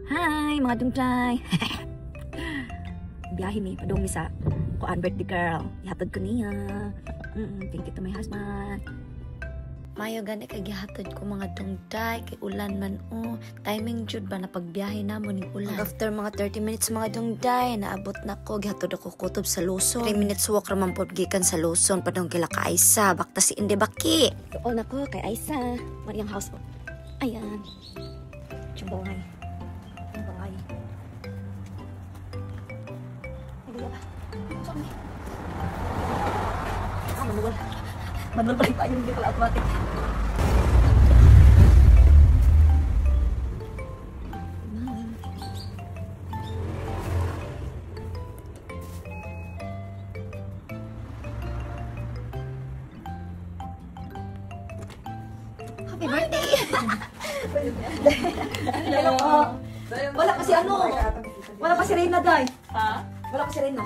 Hi mga dungtay. Biyahe mi padung mi sa kuan birthday girl. Ihatod ko niya. Thank you to my husband. Mayo gani kay gihatod ko mga dungtay kay ulan man o. Timing jud ba na pagbiyahe namo ning ulan. After mga 30 minutes mga dungtay naabot na ko gihatod ako kutob sa Luzon. 3 minutes walk ra man pod gikan sa Luzon padung kila ka Aisa bakta si Inde Baki. Tuon ako kay Aisa. Mariang house po. Ayan. Chumbaway. Chumbaway. Ay, ba? Sorry. Manual. Manual balik tayo hindi pala automatic. Happy birthday! Wala kasi wala kasi Reyna day. Ha? Wala kasi Reyna.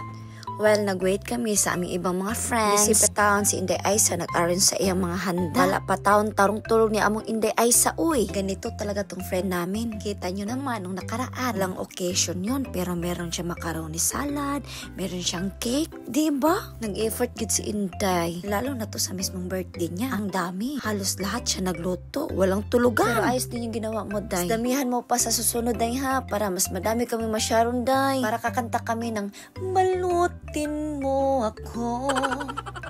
Well, nag-wait kami sa aming ibang mga friends. Si Petaon, si Inday Aisa, nag-arrange sa iyang mga handa. Wala pa taon, tarong-tulong ni among Inday Aisa, uy. Ganito talaga tong friend namin. Kita nyo naman, nung nakaraan, lang occasion yun. Pero meron siya macaroni salad, meron siyang cake, diba? Nag-effort gid si Inday. Lalo na to sa mismong birthday niya. Ang dami. Halos lahat siya nagluto. Walang tulugan. Pero ayos din yung ginawa mo, Day. Damihan mo pa sa susunod, Day, ha? Para mas madami kami masyaron, Day. Para kakanta kami ng malutin mo ako.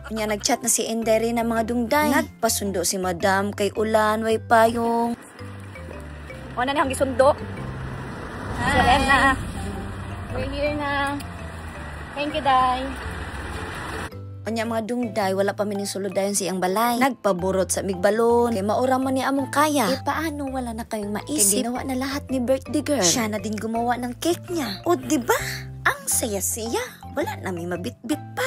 Kanya nag-chat na si Inday rin ng mga dungday. Nagpasundo si Madam kay ulan, way payong. O na niyang gisundo. Hi. Na. We're here na. Thank you, Day. Kanya mga dungday, wala pa mining suludayon si ang balay. Nagpaburot sa migbalon. Kay maura man ni among kaya. Eh paano wala na kayong maisip? Kay ginawa na lahat ni birthday girl. Siya na din gumawa ng cake niya. O diba? Ang saya-saya. Wala namin mabitbit pa.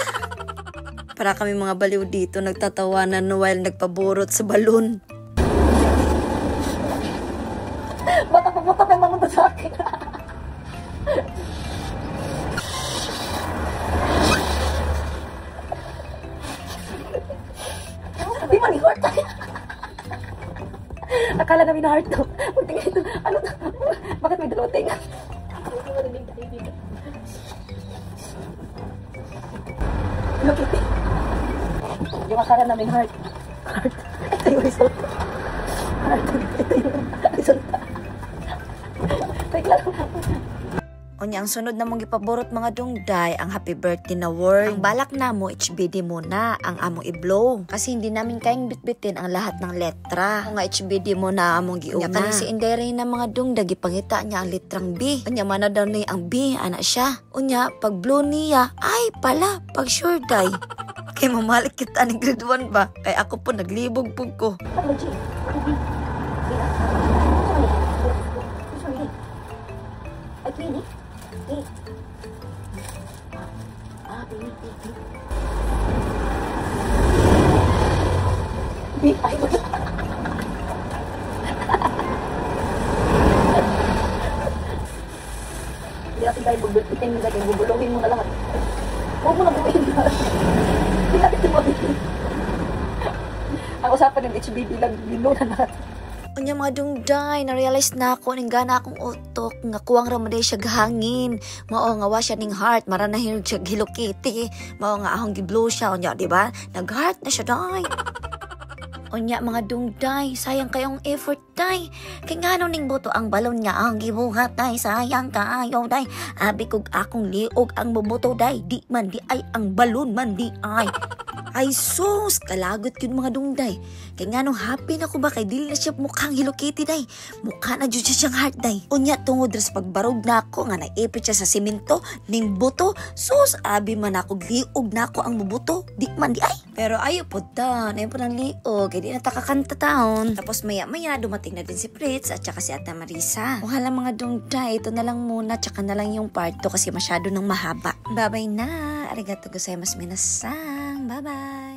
Para kami mga baliw dito nagtatawanan while nagpaburot sa balon. Bata pa mga sa akin. Di man i-heart tayo. Akala namin na heart to. Tingnan ito. Ano to? Bakit may daloting? Look at it. Yung akala namin heart. Heart. Ito yung result. Heart. Ito yung result. Wait lang. Unya, ang sunod na mong ipaborot mga dungday, ang happy birthday na word. Ang balak na mo, HBD muna ang among i-blow. Kasi hindi namin kayang bitbitin ang lahat ng letra. Kung nga HBD mo na among giuna. Kaya si Inday na mga dungday, gipangita niya ang litrang B. Unya, mana daw niya ang B, ana siya. Unya, pag blow niya, ay pala, pag sure day. Kay mamalik kita ni grade 1 ba? Kay ako po naglibog po ko. Hindi natin tayo bugbitin mo dahil bubulungin mo na lahat. Huwag mo na buuin na. Hindi natin tumabitin. Ang usapan ng HBD lang, lino na natin. Unya mga dungday, na-realize na ako ning gana akong utok nga kuwang ramaday siya gahangin. Mao nga wa siya ning heart, maranahin siya Hello Kitty. Mao nga ahong gi-blow siya unya, di ba? Nag-heart na siya, day. Unya mga dungday, sayang kayong effort, day. Kay ngano ning boto ang balon niya ang gibuhat, day. Sayang kaayo, day. Abi kog akong liog ang buboto, day. Di man di ay ang balon man di ay. Ay sus, kalagot yun mga dungday. Kaya nga nung happy na ko ba kay dili na siya mukhang Hello Kitty day. Mukha na dyan siyang heart day. Unya tungod sa pagbarog na ako nga naipit siya sa simento, ning buto. Sus, abi man ako liog na ako ang bubuto. Di man di ay. Pero ayo po ta, ayaw po ng liog. Kaya di na takakanta taon. Tapos maya-maya dumating na din si Fritz at saka si Ate Marisa. Wahala mga dungday, ito na lang muna tsaka na lang yung part 2 kasi masyado nang mahaba. Bye-bye na. Arigato gozaimasu minasang. Bye-bye.